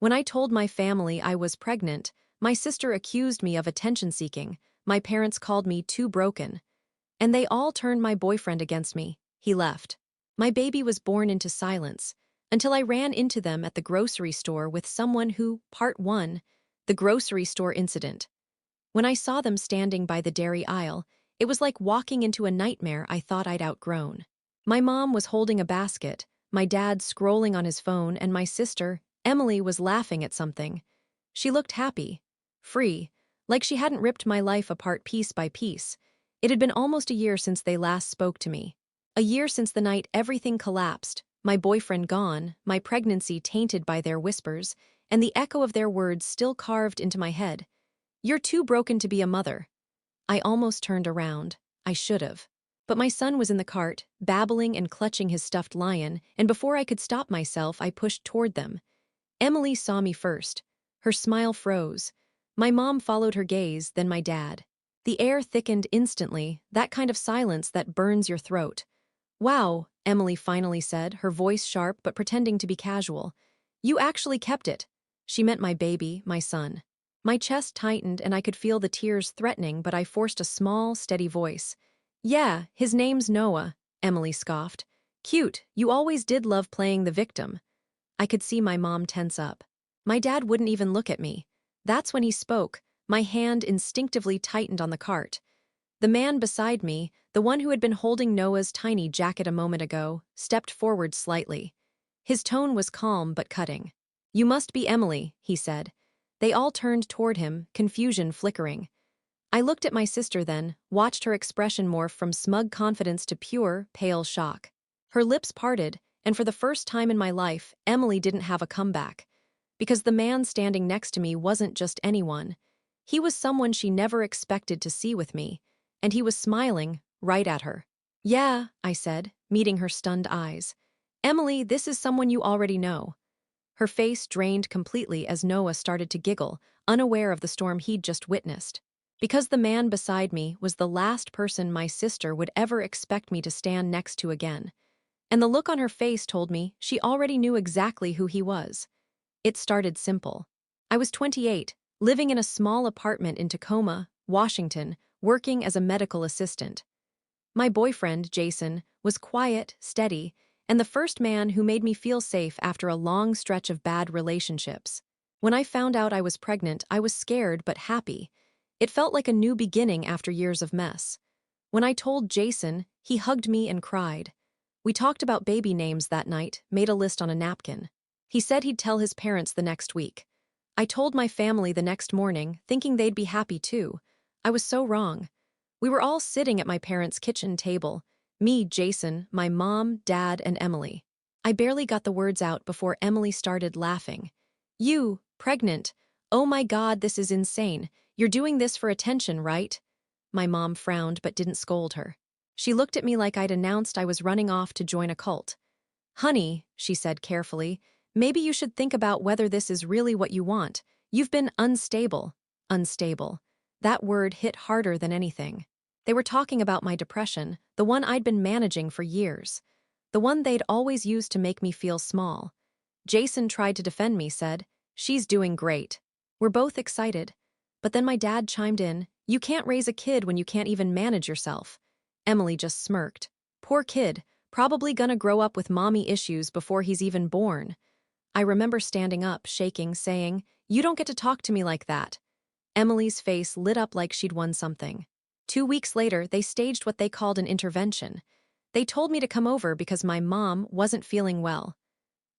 When I told my family I was pregnant, my sister accused me of attention-seeking, my parents called me too broken, and they all turned my boyfriend against me. He left. My baby was born into silence, until I ran into them at the grocery store with someone who, Part 1, the grocery store incident. When I saw them standing by the dairy aisle, it was like walking into a nightmare I thought I'd outgrown. My mom was holding a basket, my dad scrolling on his phone, and my sister, Emily, was laughing at something. She looked happy, free, like she hadn't ripped my life apart piece by piece. It had been almost a year since they last spoke to me. A year since the night everything collapsed, my boyfriend gone, my pregnancy tainted by their whispers, and the echo of their words still carved into my head. "You're too broken to be a mother." I almost turned around. I should have. But my son was in the cart, babbling and clutching his stuffed lion, and before I could stop myself, I pushed toward them. Emily saw me first. Her smile froze. My mom followed her gaze, then my dad. The air thickened instantly, that kind of silence that burns your throat. "Wow," Emily finally said, her voice sharp but pretending to be casual. "You actually kept it." She meant my baby, my son. My chest tightened and I could feel the tears threatening, but I forced a small, steady voice. "Yeah, his name's Noah," Emily scoffed. "Cute, you always did love playing the victim." I could see my mom tense up. My dad wouldn't even look at me. That's when he spoke. My hand instinctively tightened on the cart. The man beside me, the one who had been holding Noah's tiny jacket a moment ago, stepped forward slightly. His tone was calm but cutting. "You must be Emily," he said. They all turned toward him, confusion flickering. I looked at my sister then, watched her expression morph from smug confidence to pure, pale shock. Her lips parted, and for the first time in my life, Emily didn't have a comeback. Because the man standing next to me wasn't just anyone. He was someone she never expected to see with me, and he was smiling right at her. "Yeah," I said, meeting her stunned eyes. "Emily, this is someone you already know." Her face drained completely as Noah started to giggle, unaware of the storm he'd just witnessed. Because the man beside me was the last person my sister would ever expect me to stand next to again. And the look on her face told me she already knew exactly who he was. It started simple. I was 28, living in a small apartment in Tacoma, Washington, working as a medical assistant. My boyfriend, Jason, was quiet, steady, and the first man who made me feel safe after a long stretch of bad relationships. When I found out I was pregnant, I was scared but happy. It felt like a new beginning after years of mess. When I told Jason, he hugged me and cried. We talked about baby names that night, made a list on a napkin. He said he'd tell his parents the next week. I told my family the next morning, thinking they'd be happy too. I was so wrong. We were all sitting at my parents' kitchen table. Me, Jason, my mom, dad, and Emily. I barely got the words out before Emily started laughing. "You, pregnant? Oh my God, this is insane. You're doing this for attention, right?" My mom frowned but didn't scold her. She looked at me like I'd announced I was running off to join a cult. "Honey," she said carefully, "maybe you should think about whether this is really what you want. You've been unstable." Unstable. That word hit harder than anything. They were talking about my depression, the one I'd been managing for years. The one they'd always used to make me feel small. Jason tried to defend me, said, "She's doing great." We're both excited. But then my dad chimed in, "You can't raise a kid when you can't even manage yourself." Emily just smirked. "Poor kid, probably gonna grow up with mommy issues before he's even born." I remember standing up, shaking, saying, "You don't get to talk to me like that." Emily's face lit up like she'd won something. 2 weeks later, they staged what they called an intervention. They told me to come over because my mom wasn't feeling well.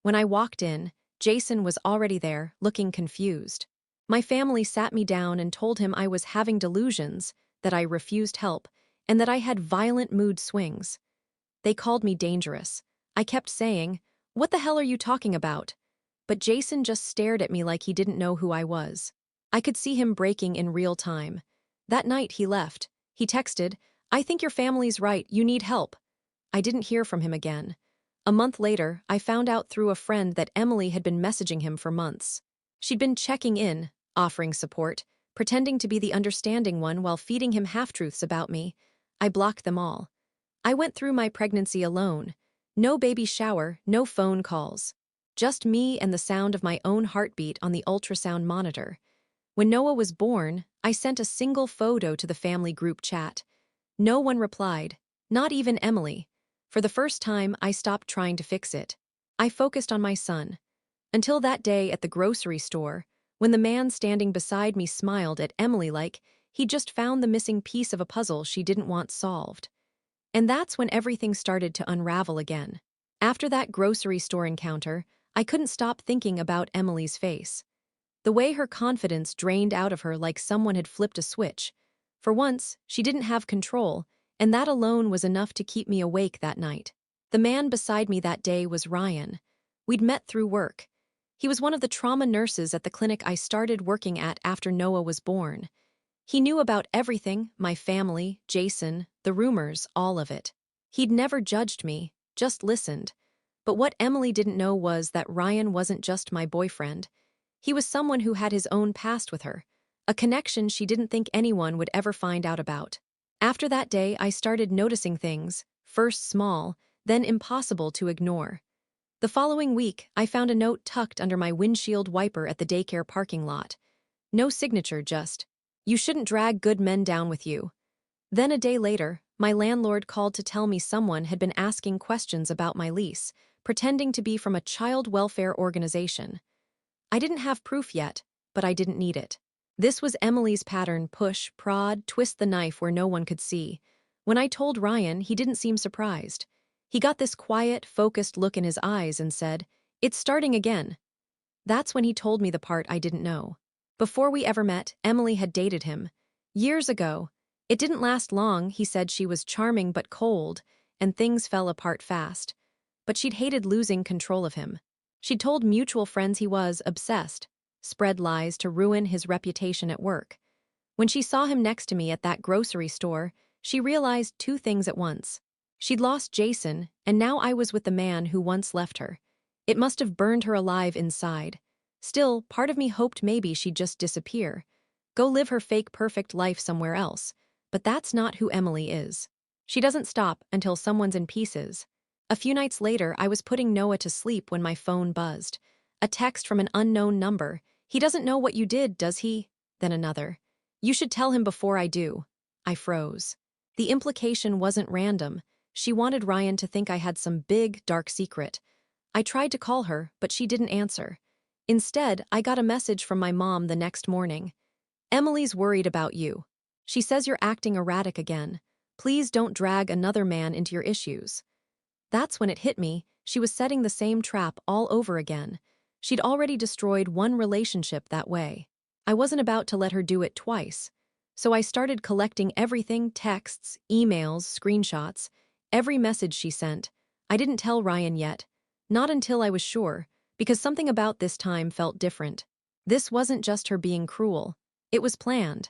When I walked in, Jason was already there, looking confused. My family sat me down and told him I was having delusions, that I refused help, and that I had violent mood swings. They called me dangerous. I kept saying, "What the hell are you talking about?" But Jason just stared at me like he didn't know who I was. I could see him breaking in real time. That night he left. He texted, "I think your family's right, you need help." I didn't hear from him again. A month later, I found out through a friend that Emily had been messaging him for months. She'd been checking in, offering support, pretending to be the understanding one while feeding him half-truths about me. I blocked them all. I went through my pregnancy alone. No baby shower, no phone calls. Just me and the sound of my own heartbeat on the ultrasound monitor. When Noah was born, I sent a single photo to the family group chat. No one replied, not even Emily. For the first time, I stopped trying to fix it. I focused on my son. Until that day at the grocery store, when the man standing beside me smiled at Emily like he'd just found the missing piece of a puzzle she didn't want solved. And that's when everything started to unravel again. After that grocery store encounter, I couldn't stop thinking about Emily's face. The way her confidence drained out of her like someone had flipped a switch. For once, she didn't have control, and that alone was enough to keep me awake that night. The man beside me that day was Ryan. We'd met through work. He was one of the trauma nurses at the clinic I started working at after Noah was born. He knew about everything, my family, Jason, the rumors, all of it. He'd never judged me, just listened. But what Emily didn't know was that Ryan wasn't just my boyfriend. He was someone who had his own past with her, a connection she didn't think anyone would ever find out about. After that day, I started noticing things, first small, then impossible to ignore. The following week, I found a note tucked under my windshield wiper at the daycare parking lot. No signature, just, "You shouldn't drag good men down with you." Then a day later, my landlord called to tell me someone had been asking questions about my lease, pretending to be from a child welfare organization. I didn't have proof yet, but I didn't need it. This was Emily's pattern: push, prod, twist the knife where no one could see. When I told Ryan, he didn't seem surprised. He got this quiet, focused look in his eyes and said, "It's starting again." That's when he told me the part I didn't know. Before we ever met, Emily had dated him. Years ago. It didn't last long. He said she was charming but cold, and things fell apart fast. But she'd hated losing control of him. She'd told mutual friends he was obsessed, spread lies to ruin his reputation at work. When she saw him next to me at that grocery store, she realized two things at once. She'd lost Jason, and now I was with the man who once left her. It must have burned her alive inside. Still, part of me hoped maybe she'd just disappear. Go live her fake perfect life somewhere else. But that's not who Emily is. She doesn't stop until someone's in pieces. A few nights later, I was putting Noah to sleep when my phone buzzed. A text from an unknown number. "He doesn't know what you did, does he?" Then another. "You should tell him before I do." I froze. The implication wasn't random. She wanted Ryan to think I had some big, dark secret. I tried to call her, but she didn't answer. Instead, I got a message from my mom the next morning. "Emily's worried about you. She says you're acting erratic again. Please don't drag another man into your issues." That's when it hit me. She was setting the same trap all over again. She'd already destroyed one relationship that way. I wasn't about to let her do it twice. So I started collecting everything: texts, emails, screenshots, every message she sent. I didn't tell Ryan yet. Not until I was sure, because something about this time felt different. This wasn't just her being cruel. It was planned.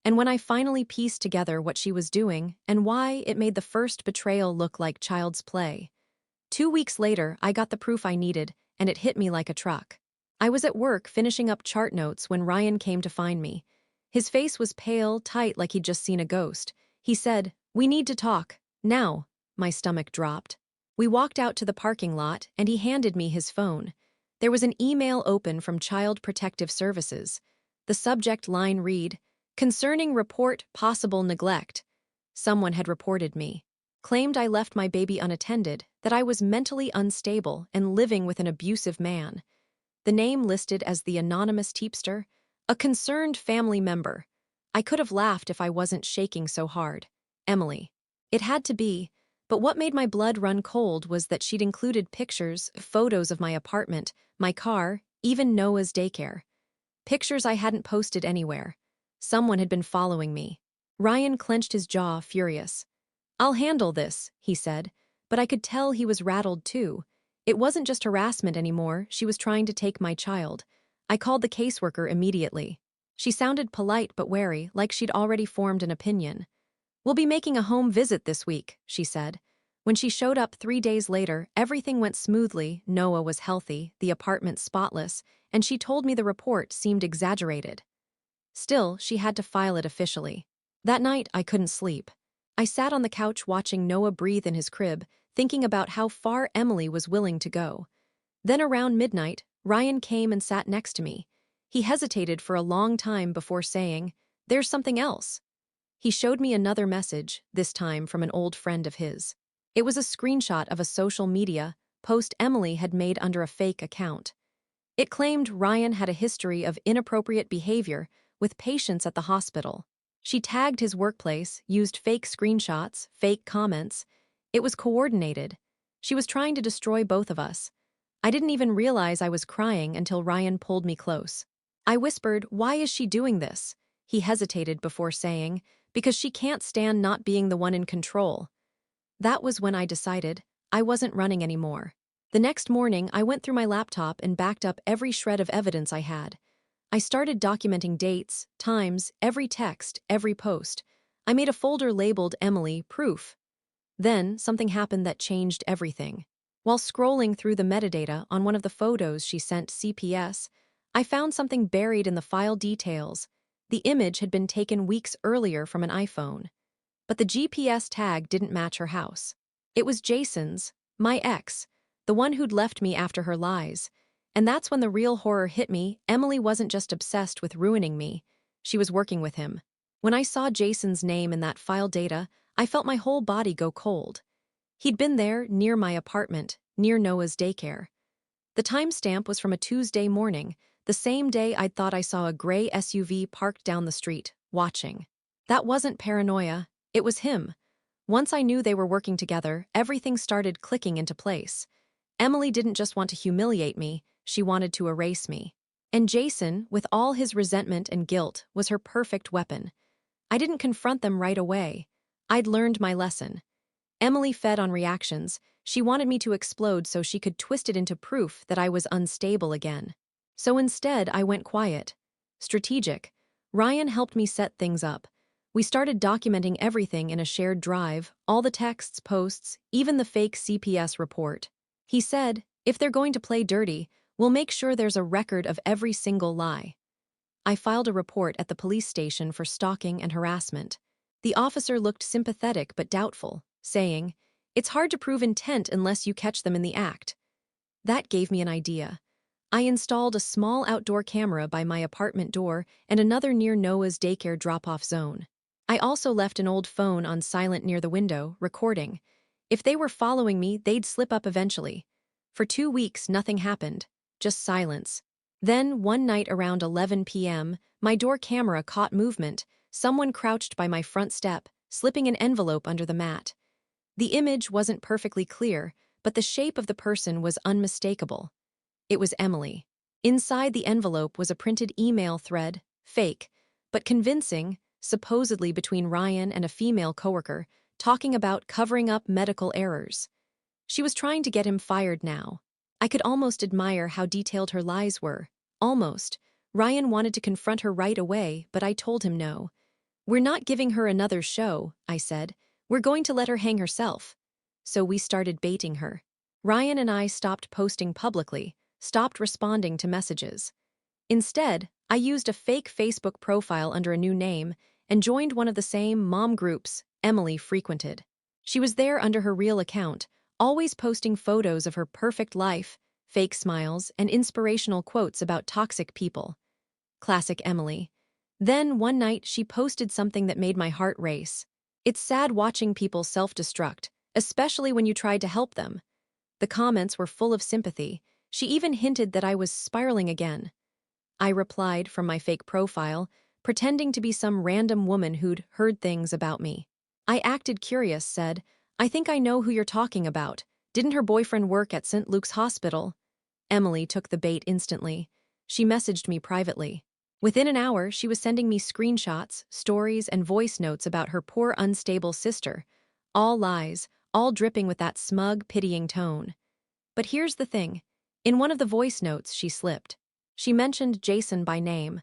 And when I finally pieced together what she was doing and why, it made the first betrayal look like child's play. 2 weeks later, I got the proof I needed, and it hit me like a truck. I was at work finishing up chart notes when Ryan came to find me. His face was pale, tight, like he'd just seen a ghost. He said, "We need to talk. Now." My stomach dropped. We walked out to the parking lot, and he handed me his phone. There was an email open from Child Protective Services. The subject line read, "Concerning report possible neglect." Someone had reported me. Claimed I left my baby unattended, that I was mentally unstable and living with an abusive man. The name listed as the anonymous teepster, a concerned family member. I could have laughed if I wasn't shaking so hard. Emily. It had to be, but what made my blood run cold was that she'd included pictures, photos of my apartment, my car, even Noah's daycare. Pictures I hadn't posted anywhere. Someone had been following me. Ryan clenched his jaw, furious. "I'll handle this," he said, but I could tell he was rattled too. It wasn't just harassment anymore. She was trying to take my child. I called the caseworker immediately. She sounded polite but wary, like she'd already formed an opinion. "We'll be making a home visit this week," she said. When she showed up 3 days later, everything went smoothly. Noah was healthy, the apartment spotless, and she told me the report seemed exaggerated. Still, she had to file it officially. That night, I couldn't sleep. I sat on the couch watching Noah breathe in his crib, thinking about how far Emily was willing to go. Then around midnight, Ryan came and sat next to me. He hesitated for a long time before saying, "There's something else." He showed me another message, this time from an old friend of his. It was a screenshot of a social media post Emily had made under a fake account. It claimed Ryan had a history of inappropriate behavior with patients at the hospital. She tagged his workplace, used fake screenshots, fake comments. It was coordinated. She was trying to destroy both of us. I didn't even realize I was crying until Ryan pulled me close. I whispered, "Why is she doing this?" He hesitated before saying, "Because she can't stand not being the one in control." That was when I decided I wasn't running anymore. The next morning, I went through my laptop and backed up every shred of evidence I had. I started documenting dates, times, every text, every post. I made a folder labeled Emily Proof. Then, something happened that changed everything. While scrolling through the metadata on one of the photos she sent CPS, I found something buried in the file details. The image had been taken weeks earlier from an iPhone. But the GPS tag didn't match her house. It was Jason's, my ex, the one who'd left me after her lies. And that's when the real horror hit me. Emily wasn't just obsessed with ruining me. She was working with him. When I saw Jason's name in that file data, I felt my whole body go cold. He'd been there, near my apartment, near Noah's daycare. The timestamp was from a Tuesday morning, the same day I'd thought I saw a gray SUV parked down the street, watching. That wasn't paranoia, it was him. Once I knew they were working together, everything started clicking into place. Emily didn't just want to humiliate me, she wanted to erase me. And Jason, with all his resentment and guilt, was her perfect weapon. I didn't confront them right away. I'd learned my lesson. Emily fed on reactions. She wanted me to explode so she could twist it into proof that I was unstable again. So instead, I went quiet. Strategic. Ryan helped me set things up. We started documenting everything in a shared drive, all the texts, posts, even the fake CPS report. He said, "If they're going to play dirty, we'll make sure there's a record of every single lie." I filed a report at the police station for stalking and harassment. The officer looked sympathetic but doubtful, saying, "It's hard to prove intent unless you catch them in the act." That gave me an idea. I installed a small outdoor camera by my apartment door and another near Noah's daycare drop-off zone. I also left an old phone on silent near the window, recording. If they were following me, they'd slip up eventually. For 2 weeks, nothing happened, just silence. Then, one night around 11 p.m., my door camera caught movement, someone crouched by my front step, slipping an envelope under the mat. The image wasn't perfectly clear, but the shape of the person was unmistakable. It was Emily. Inside the envelope was a printed email thread, fake, but convincing, supposedly between Ryan and a female coworker, talking about covering up medical errors. She was trying to get him fired now. I could almost admire how detailed her lies were. Almost. Ryan wanted to confront her right away, but I told him no. "We're not giving her another show," I said. "We're going to let her hang herself." So we started baiting her. Ryan and I stopped posting publicly, stopped responding to messages. Instead, I used a fake Facebook profile under a new name and joined one of the same mom groups Emily frequented. She was there under her real account, always posting photos of her perfect life, fake smiles, and inspirational quotes about toxic people. Classic Emily. Then, one night, she posted something that made my heart race. "It's sad watching people self-destruct, especially when you tried to help them." The comments were full of sympathy. She even hinted that I was spiraling again. I replied from my fake profile, pretending to be some random woman who'd heard things about me. I acted curious, said, "I think I know who you're talking about. Didn't her boyfriend work at St. Luke's Hospital?" Emily took the bait instantly. She messaged me privately. Within an hour, she was sending me screenshots, stories, and voice notes about her poor unstable sister. All lies, all dripping with that smug, pitying tone. But here's the thing. In one of the voice notes, she slipped. She mentioned Jason by name.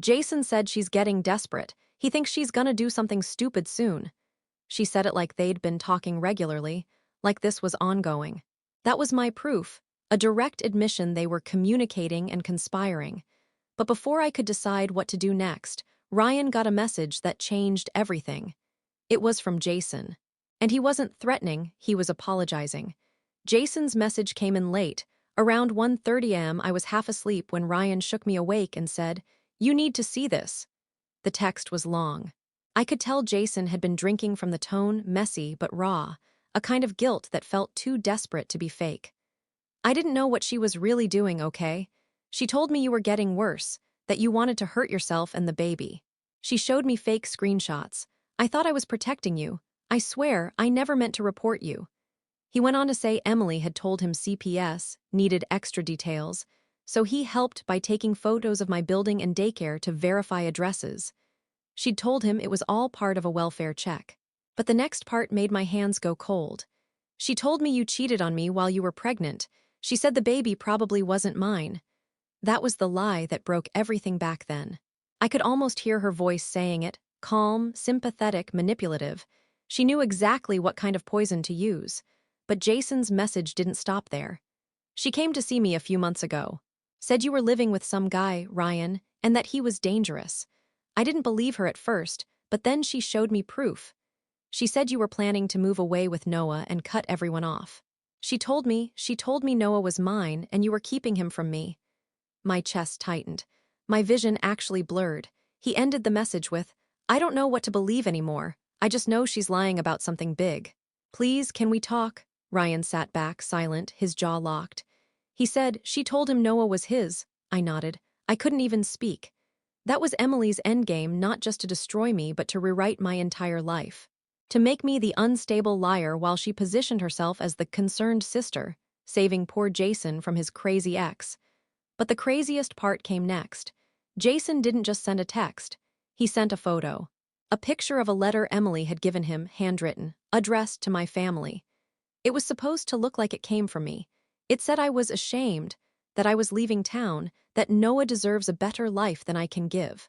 "Jason said she's getting desperate. He thinks she's gonna do something stupid soon." She said it like they'd been talking regularly, like this was ongoing. That was my proof, a direct admission they were communicating and conspiring. But before I could decide what to do next, Ryan got a message that changed everything. It was from Jason. And he wasn't threatening, he was apologizing. Jason's message came in late, Around 1:30 a.m., I was half asleep when Ryan shook me awake and said, "You need to see this." The text was long. I could tell Jason had been drinking from the tone, messy but raw, a kind of guilt that felt too desperate to be fake. "I didn't know what she was really doing, okay? She told me you were getting worse, that you wanted to hurt yourself and the baby. She showed me fake screenshots. I thought I was protecting you. I swear, I never meant to report you." He went on to say Emily had told him CPS needed extra details, so he helped by taking photos of my building and daycare to verify addresses. She'd told him it was all part of a welfare check. But the next part made my hands go cold. "She told me you cheated on me while you were pregnant. She said the baby probably wasn't mine." That was the lie that broke everything back then. I could almost hear her voice saying it, calm, sympathetic, manipulative. She knew exactly what kind of poison to use. But Jason's message didn't stop there. "She came to see me a few months ago. Said you were living with some guy, Ryan, and that he was dangerous. I didn't believe her at first, but then she showed me proof. She said you were planning to move away with Noah and cut everyone off. She told me Noah was mine and you were keeping him from me." My chest tightened. My vision actually blurred. He ended the message with, "I don't know what to believe anymore. I just know she's lying about something big. Please, can we talk?" Ryan sat back, silent, his jaw locked. He said, "She told him Noah was his." I nodded. I couldn't even speak. That was Emily's endgame, not just to destroy me, but to rewrite my entire life. To make me the unstable liar while she positioned herself as the concerned sister, saving poor Jason from his crazy ex. But the craziest part came next. Jason didn't just send a text. He sent a photo. A picture of a letter Emily had given him, handwritten, addressed to my family. It was supposed to look like it came from me. It said I was ashamed, that I was leaving town, that Noah deserves a better life than I can give.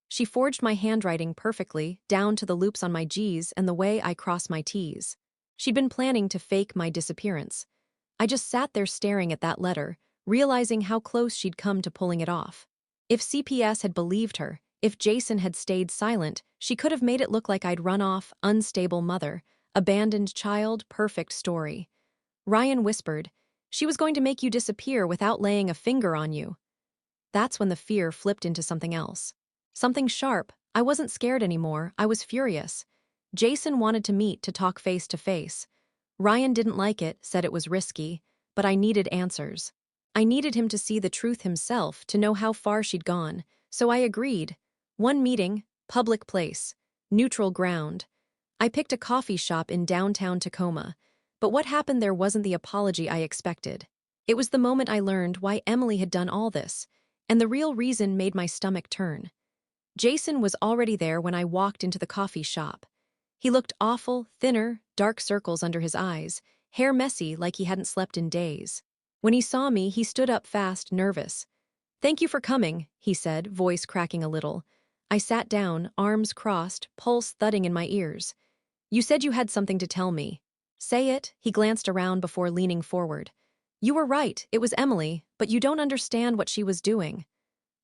She forged my handwriting perfectly, down to the loops on my G's and the way I cross my T's. She'd been planning to fake my disappearance. I just sat there staring at that letter, realizing how close she'd come to pulling it off. If CPS had believed her, if Jason had stayed silent, she could have made it look like I'd run off, unstable mother, abandoned child, perfect story. Ryan whispered, "She was going to make you disappear without laying a finger on you." That's when the fear flipped into something else. Something sharp. I wasn't scared anymore, I was furious. Jason wanted to meet to talk face to face. Ryan didn't like it, said it was risky, but I needed answers. I needed him to see the truth himself, to know how far she'd gone, so I agreed. One meeting, public place, neutral ground. I picked a coffee shop in downtown Tacoma, but what happened there wasn't the apology I expected. It was the moment I learned why Emily had done all this, and the real reason made my stomach turn. Jason was already there when I walked into the coffee shop. He looked awful, thinner, dark circles under his eyes, hair messy like he hadn't slept in days. When he saw me, he stood up fast, nervous. "Thank you for coming," he said, voice cracking a little. I sat down, arms crossed, pulse thudding in my ears. "You said you had something to tell me." "Say it," he glanced around before leaning forward. "You were right, it was Emily, but you don't understand what she was doing."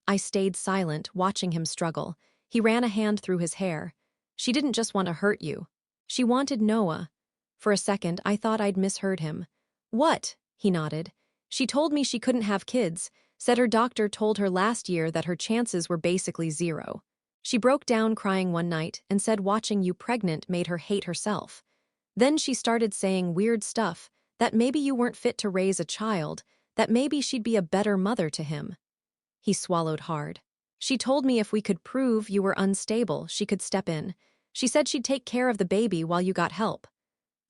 I stayed silent, watching him struggle. He ran a hand through his hair. "She didn't just want to hurt you. She wanted Noah." For a second, I thought I'd misheard him. "What?" He nodded. "She told me she couldn't have kids, said her doctor told her last year that her chances were basically zero. She broke down crying one night and said watching you pregnant made her hate herself. Then she started saying weird stuff, that maybe you weren't fit to raise a child, that maybe she'd be a better mother to him." He swallowed hard. "She told me if we could prove you were unstable, she could step in. She said she'd take care of the baby while you got help."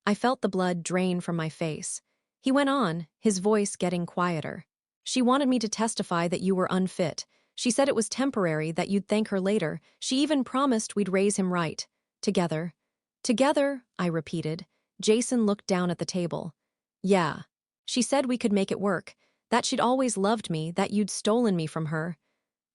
I felt the blood drain from my face. He went on, his voice getting quieter. "She wanted me to testify that you were unfit. She said it was temporary, that you'd thank her later. She even promised we'd raise him right. Together." "Together," I repeated. Jason looked down at the table. "Yeah. She said we could make it work, that she'd always loved me, that you'd stolen me from her."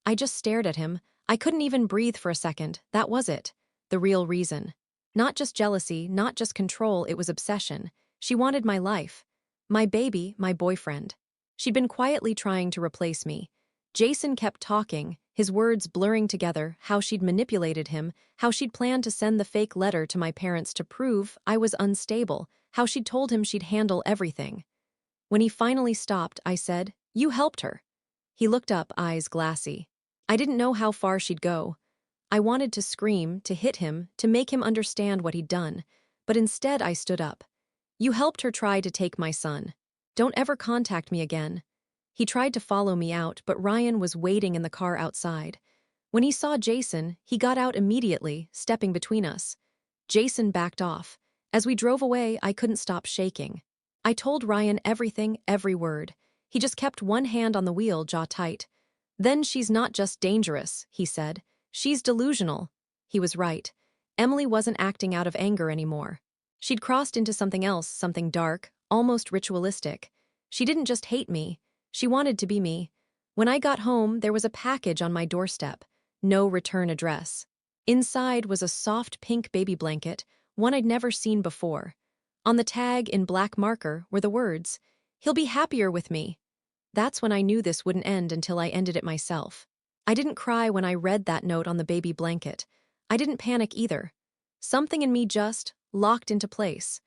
I just stared at him. I couldn't even breathe for a second. That was it. The real reason. Not just jealousy, not just control, it was obsession. She wanted my life. My baby, my boyfriend. She'd been quietly trying to replace me. Jason kept talking, his words blurring together, how she'd manipulated him, how she'd planned to send the fake letter to my parents to prove I was unstable, how she'd told him she'd handle everything. When he finally stopped, I said, "You helped her." He looked up, eyes glassy. I didn't know how far she'd go. I wanted to scream, to hit him, to make him understand what he'd done, but instead I stood up. "You helped her try to take my son. Don't ever contact me again." He tried to follow me out, but Ryan was waiting in the car outside. When he saw Jason, he got out immediately, stepping between us. Jason backed off. As we drove away, I couldn't stop shaking. I told Ryan everything, every word. He just kept one hand on the wheel, jaw tight. "Then she's not just dangerous," he said. "She's delusional." He was right. Emily wasn't acting out of anger anymore. She'd crossed into something else, something dark, almost ritualistic. She didn't just hate me. She wanted to be me. When I got home, there was a package on my doorstep. No return address. Inside was a soft pink baby blanket, one I'd never seen before. On the tag in black marker were the words, "He'll be happier with me." That's when I knew this wouldn't end until I ended it myself. I didn't cry when I read that note on the baby blanket. I didn't panic either. Something in me just locked into place.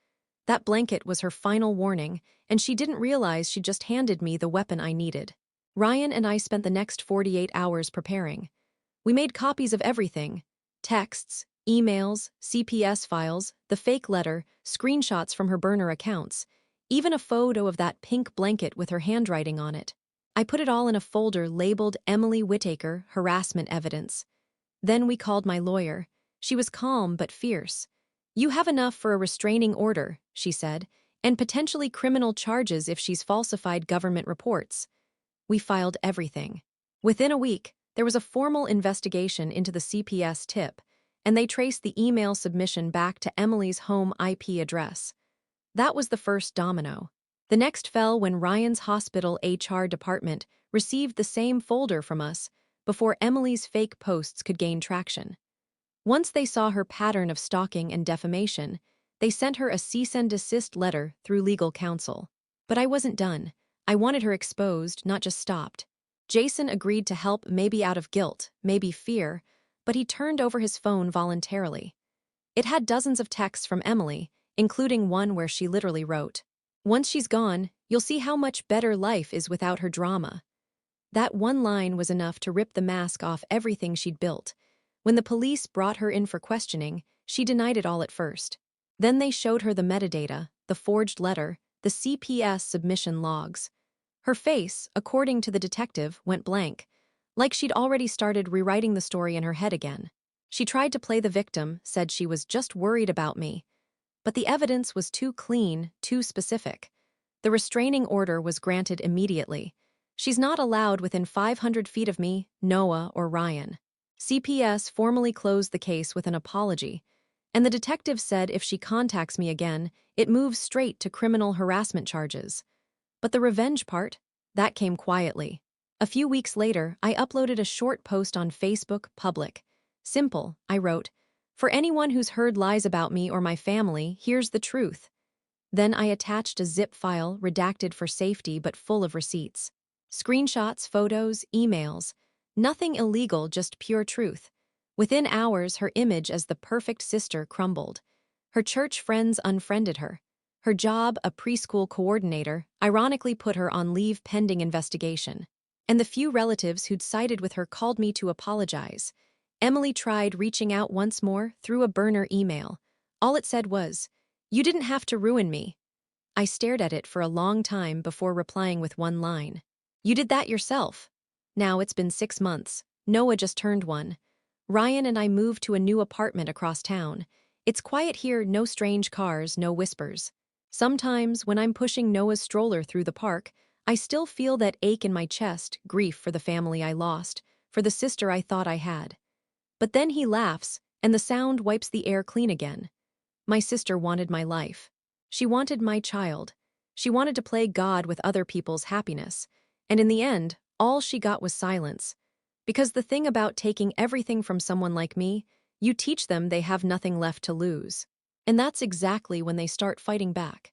That blanket was her final warning, and she didn't realize she'd just handed me the weapon I needed. Ryan and I spent the next 48 hours preparing. We made copies of everything: texts, emails, CPS files, the fake letter, screenshots from her burner accounts, even a photo of that pink blanket with her handwriting on it. I put it all in a folder labeled Emily Whittaker, Harassment Evidence. Then we called my lawyer. She was calm but fierce. "You have enough for a restraining order," she said, "and potentially criminal charges if she's falsified government reports." We filed everything. Within a week, there was a formal investigation into the CPS tip, and they traced the email submission back to Emily's home IP address. That was the first domino. The next fell when Ryan's hospital HR department received the same folder from us before Emily's fake posts could gain traction. Once they saw her pattern of stalking and defamation, they sent her a cease and desist letter through legal counsel. But I wasn't done. I wanted her exposed, not just stopped. Jason agreed to help, maybe out of guilt, maybe fear, but he turned over his phone voluntarily. It had dozens of texts from Emily, including one where she literally wrote, "Once she's gone, you'll see how much better life is without her drama." That one line was enough to rip the mask off everything she'd built. When the police brought her in for questioning, she denied it all at first. Then they showed her the metadata, the forged letter, the CPS submission logs. Her face, according to the detective, went blank, like she'd already started rewriting the story in her head again. She tried to play the victim, said she was just worried about me. But the evidence was too clean, too specific. The restraining order was granted immediately. She's not allowed within 500 feet of me, Noah, or Ryan. CPS formally closed the case with an apology, and the detective said if she contacts me again, it moves straight to criminal harassment charges. But the revenge part? That came quietly. A few weeks later, I uploaded a short post on Facebook, public. Simple, I wrote. "For anyone who's heard lies about me or my family, here's the truth." Then I attached a zip file, redacted for safety but full of receipts. Screenshots, photos, emails. Nothing illegal, just pure truth. Within hours, her image as the perfect sister crumbled. Her church friends unfriended her. Her job, a preschool coordinator, ironically put her on leave pending investigation. And the few relatives who'd sided with her called me to apologize. Emily tried reaching out once more through a burner email. All it said was, "You didn't have to ruin me." I stared at it for a long time before replying with one line. "You did that yourself." Now it's been 6 months. Noah just turned 1. Ryan and I moved to a new apartment across town. It's quiet here, no strange cars, no whispers. Sometimes, when I'm pushing Noah's stroller through the park, I still feel that ache in my chest, grief for the family I lost, for the sister I thought I had. But then he laughs, and the sound wipes the air clean again. My sister wanted my life. She wanted my child. She wanted to play God with other people's happiness. And in the end, all she got was silence. Because the thing about taking everything from someone like me, you teach them they have nothing left to lose. And that's exactly when they start fighting back.